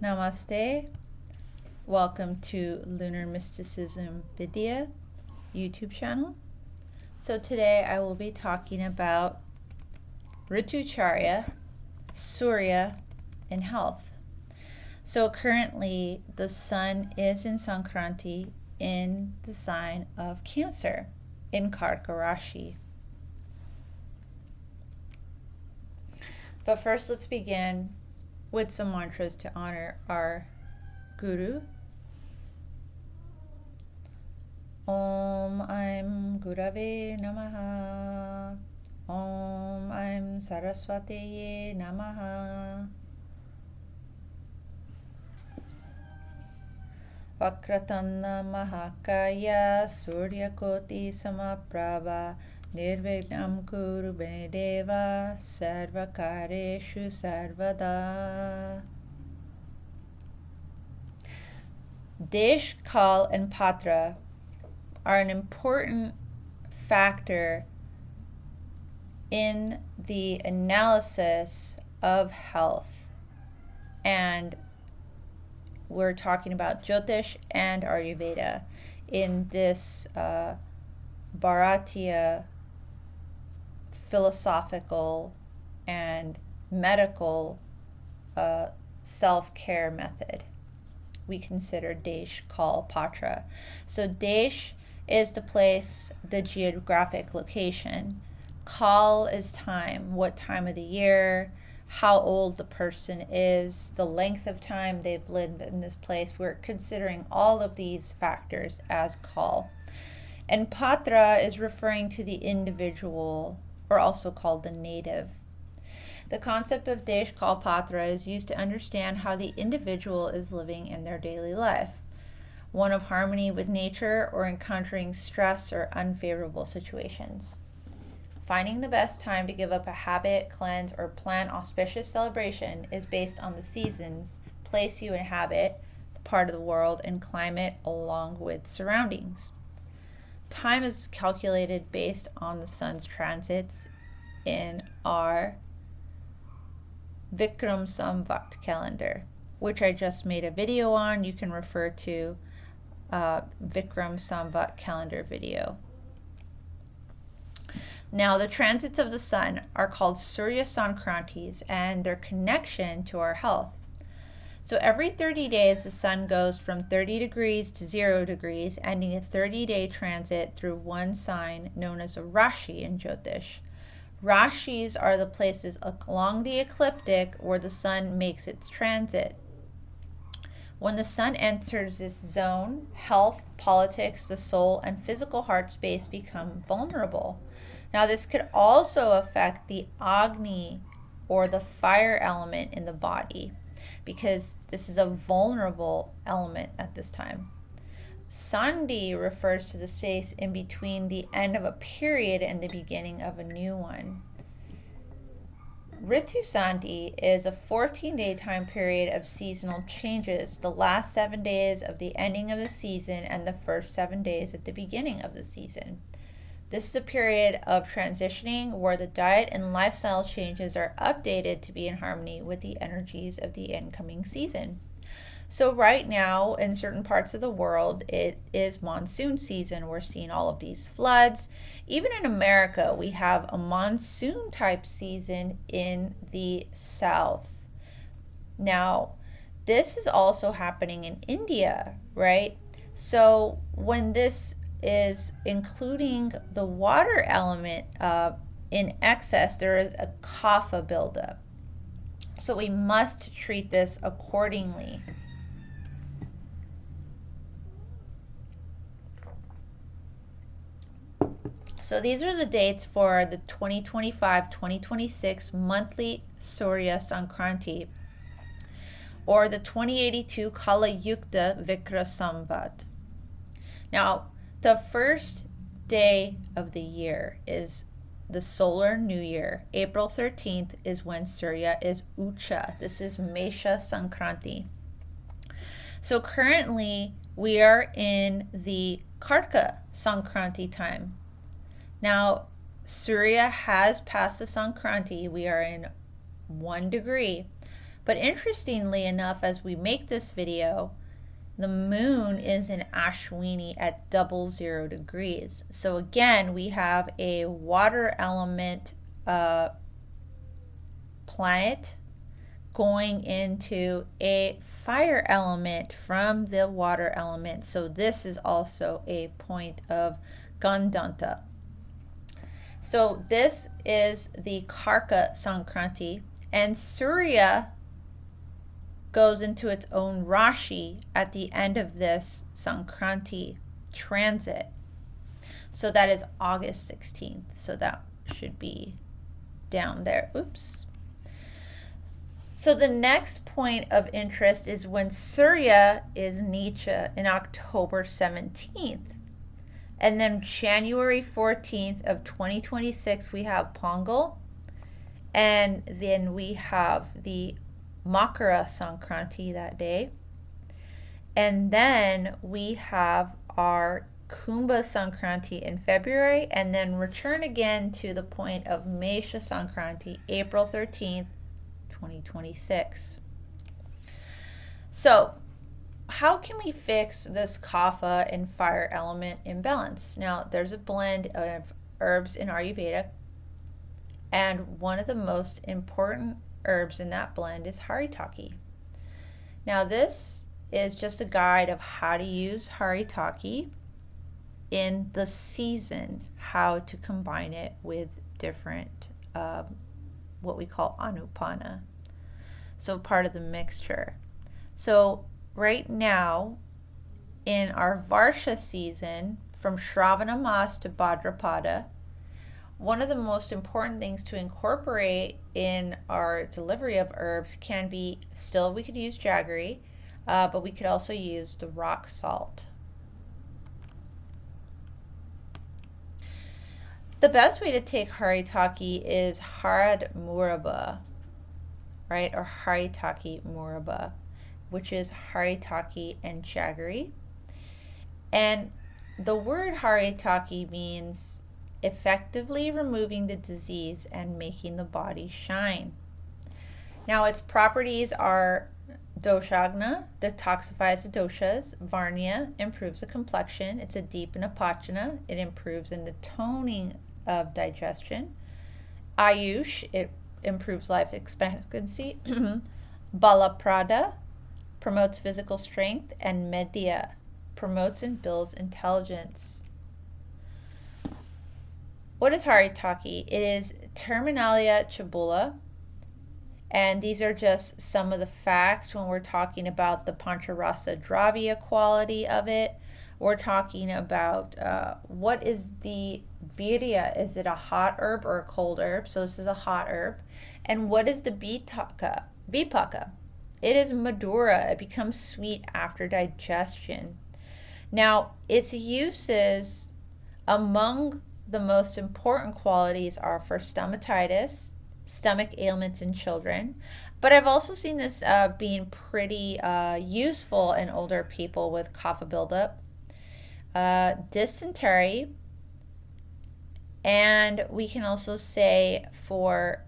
Namaste. Welcome to Lunar Mysticism Vidya YouTube channel. So today I will be talking about Ritu, Charya, Surya, and health. So currently the sun is in Sankranti in the sign of Cancer in Karka Rashi. But first let's begin with some mantras to honor our Guru. Om Aim Gurave Namaha. Om Aim Saraswateye Namaha. Vakratanna Mahakaya Suryakoti Samaprabha Nirvignam Kuru Me Deva Sarvakareshu Sarvada. Desh, Kal, and Patra are an important factor in the analysis of health. And we're talking about Jyotish and Ayurveda in this Bharatiya philosophical and medical self-care method. We consider Desh, Kal, Patra. So Desh is the place, the geographic location. Kal is time, what time of the year, how old the person is, the length of time they've lived in this place. We're considering all of these factors as Kal. And Patra is referring to the individual, or also called the native. The concept of Desh, Kal, Patra is used to understand how the individual is living in their daily life, one of harmony with nature or encountering stress or unfavorable situations. Finding the best time to give up a habit, cleanse, or plan auspicious celebration is based on the seasons, place you inhabit, the part of the world, and climate along with surroundings. Time is calculated based on the sun's transits in our Vikram Samvat calendar, which I just made a video on. You can refer to Vikram Samvat calendar video. Now, the transits of the sun are called Surya Sankrantis and their connection to our health. So every 30 days, the sun goes from 30 degrees to 0 degrees, ending a 30-day transit through one sign known as a Rashi in Jyotish. Rashis are the places along the ecliptic where the sun makes its transit. When the sun enters this zone, health, politics, the soul, and physical heart space become vulnerable. Now, this could also affect the Agni, or the fire element in the body, because this is a vulnerable element at this time. Sandhi refers to the space in between the end of a period and the beginning of a new one. Ritu Sandhi is a 14-day time period of seasonal changes, the last 7 days of the ending of the season and the first 7 days at the beginning of the season. This is a period of transitioning where the diet and lifestyle changes are updated to be in harmony with the energies of the incoming season. So right now, in certain parts of the world, it is monsoon season. We're seeing all of these floods. Even in America, we have a monsoon type season in the south. Now, this is also happening in India, right? So when this is including the water element in excess, there is a kapha buildup. So we must treat this accordingly. So these are the dates for the 2025-2026 monthly Surya Sankranti, or the 2082 Kala Yukta Vikra Samvat. Now, the first day of the year is the solar new year. April 13th is when Surya is Ucha. This is Mesha Sankranti. So currently we are in the Karka Sankranti time. Now, Surya has passed the Sankranti. We are in 1 degree, But interestingly enough, as we make this video, the moon is in Ashwini at 00 degrees. So again, we have a water element planet going into a fire element from the water element. So this is also a point of Gandanta. So this is the Karka Sankranti, and Surya goes into its own Rashi at the end of this Sankranti transit. So that is August 16th. So that should be down there. Oops. So the next point of interest is when Surya is Nietzsche in October 17th. And then January 14th of 2026, we have Pongal. And then we have the Makara Sankranti that day. And then we have our Kumbha Sankranti in February, and then return again to the point of Mesha Sankranti, April 13th, 2026. So how can we fix this kapha and fire element imbalance? Now, there's a blend of herbs in Ayurveda, and one of the most important herbs in that blend is haritaki. Now, this is just a guide of how to use haritaki in the season, how to combine it with different, what we call anupana. So part of the mixture. So right now, in our Varsha season, from Shravana Mas to Bhadrapada, one of the most important things to incorporate in our delivery of herbs can be, still we could use jaggery, but we could also use the rock salt. The best way to take haritaki is harad muraba, right? Or haritaki muraba, which is haritaki and jaggery. And the word haritaki means effectively removing the disease and making the body shine. Now, its properties are doshagna, detoxifies the doshas; varnya, improves the complexion; it's a deep and apachana, it improves in the toning of digestion; ayush, it improves life expectancy; balaprada, promotes physical strength; and medya, promotes and builds intelligence. What is haritaki? It is Terminalia chabula, and these are just some of the facts when we're talking about the Pancharasa Dravya quality of it. We're talking about what is the virya? Is it a hot herb or a cold herb? So this is a hot herb. And what is the vipaka? It is madura. It becomes sweet after digestion. Now, its uses, among the most important qualities, are for stomatitis, stomach ailments in children, but I've also seen this being pretty useful in older people with kapha buildup, dysentery, and we can also say for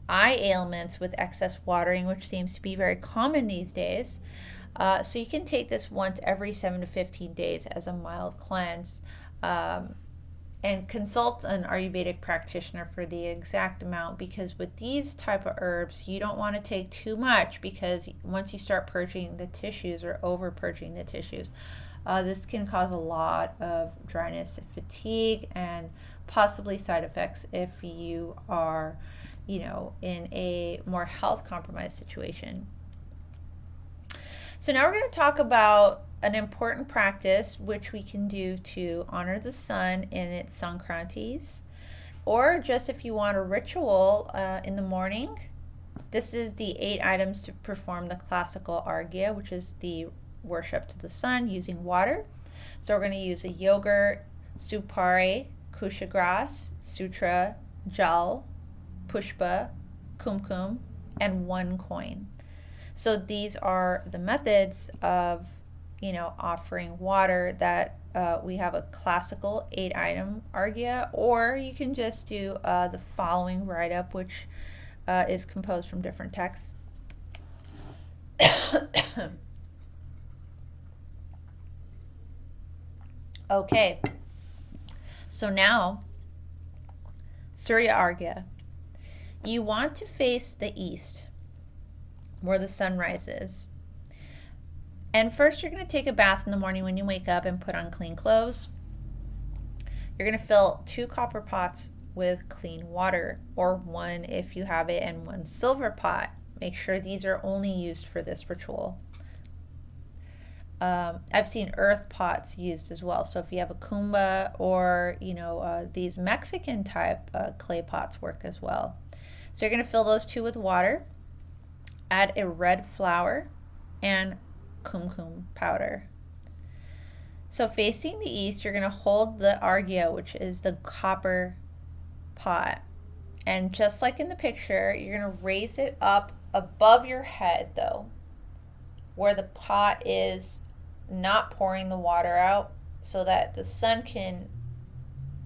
eye ailments with excess watering, which seems to be very common these days. So you can take this once every 7 to 15 days as a mild cleanse, and consult an Ayurvedic practitioner for the exact amount, because with these type of herbs, you don't want to take too much, because once you start purging the tissues or over purging the tissues, this can cause a lot of dryness, fatigue, and possibly side effects if you are, in a more health compromised situation. So now we're going to talk about an important practice which we can do to honor the sun in its Sankrantis, or just if you want a ritual in the morning. This is the 8 items to perform the classical Arghya, which is the worship to the sun using water. So we're going to use a yogurt, supari, kusha grass, sutra, jal, pushpa, kumkum, and 1 coin. So these are the methods of, offering water that we have a classical 8-item Arghya, or you can just do the following write-up, which is composed from different texts. Okay, so now, Surya Argya. You want to face the east, where the sun rises. And first, you're going to take a bath in the morning when you wake up and put on clean clothes. You're going to fill 2 copper pots with clean water, or 1 if you have it, and 1 silver pot. Make sure these are only used for this ritual. I've seen earth pots used as well. So if you have a kumba or, these Mexican type clay pots work as well. So you're going to fill those 2 with water, add a red flour and kumkum powder. So facing the east, you're going to hold the argya, which is the copper pot. And just like in the picture, you're going to raise it up above your head, though, where the pot is not pouring the water out, so that the sun can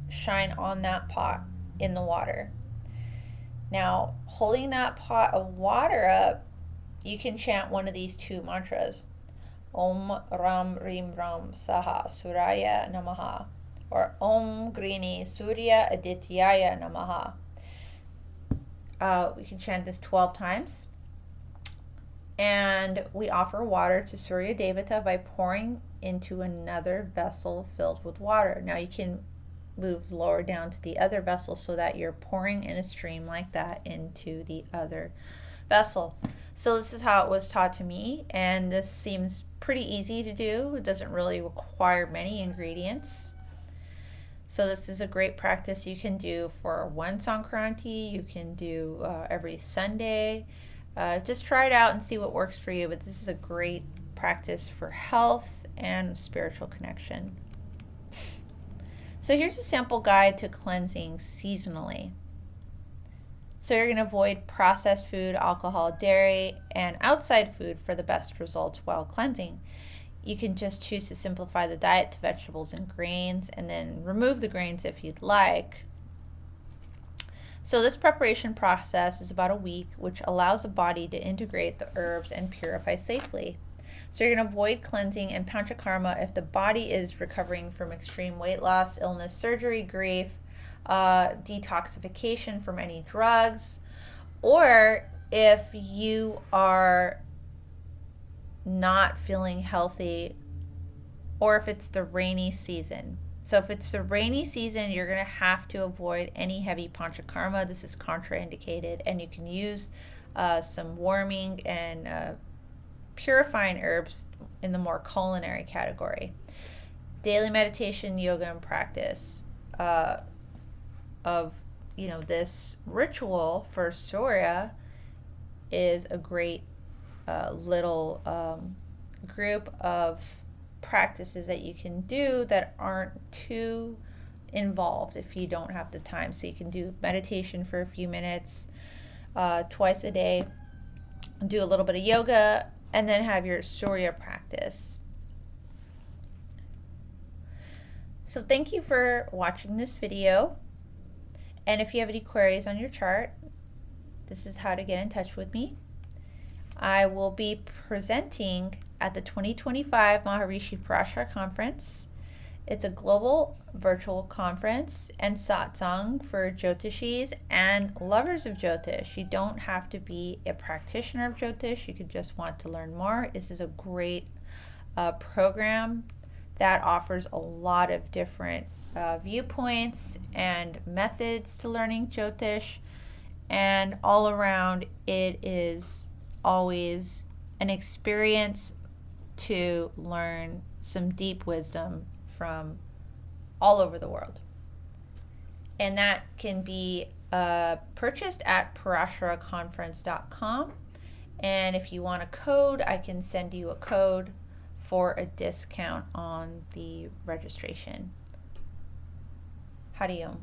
shine on that pot in the water. Now, holding that pot of water up, you can chant one of these 2 mantras. Om Ram Rim Ram Saha Surya Namaha, or Om Grini Surya Adityaya Namaha. We can chant this 12 times. And we offer water to Surya Devata by pouring into another vessel filled with water. Now you can move lower down to the other vessel so that you're pouring in a stream like that into the other vessel. So this is how it was taught to me, and this seems pretty easy to do. It doesn't really require many ingredients. So this is a great practice you can do for 1 Sankranti. You can do every Sunday. Just try it out and see what works for you, but this is a great practice for health and spiritual connection. So here's a sample guide to cleansing seasonally. So you're going to avoid processed food, alcohol, dairy, and outside food for the best results while cleansing. You can just choose to simplify the diet to vegetables and grains, and then remove the grains if you'd like. So this preparation process is about a week, which allows the body to integrate the herbs and purify safely. So you're going to avoid cleansing and panchakarma if the body is recovering from extreme weight loss, illness, surgery, grief, detoxification from any drugs, or if you are not feeling healthy, or if it's the rainy season. So if it's the rainy season, you're going to have to avoid any heavy panchakarma. This is contraindicated, and you can use some warming and purifying herbs in the more culinary category. Daily meditation, yoga, and practice of this ritual for Surya is a great little group of practices that you can do that aren't too involved if you don't have the time. So you can do meditation for a few minutes twice a day, do a little bit of yoga, and then have your Surya practice. So thank you for watching this video. And if you have any queries on your chart, this is how to get in touch with me. I will be presenting at the 2025 Maharishi Parashara Conference. It's a global virtual conference and satsang for Jyotishis and lovers of Jyotish. You don't have to be a practitioner of Jyotish. You could just want to learn more. This is a great program that offers a lot of different viewpoints and methods to learning Jyotish. And all around, it is always an experience to learn some deep wisdom from all over the world. And that can be purchased at parasharaconference.com. And if you want a code, I can send you a code for a discount on the registration. Hari Om.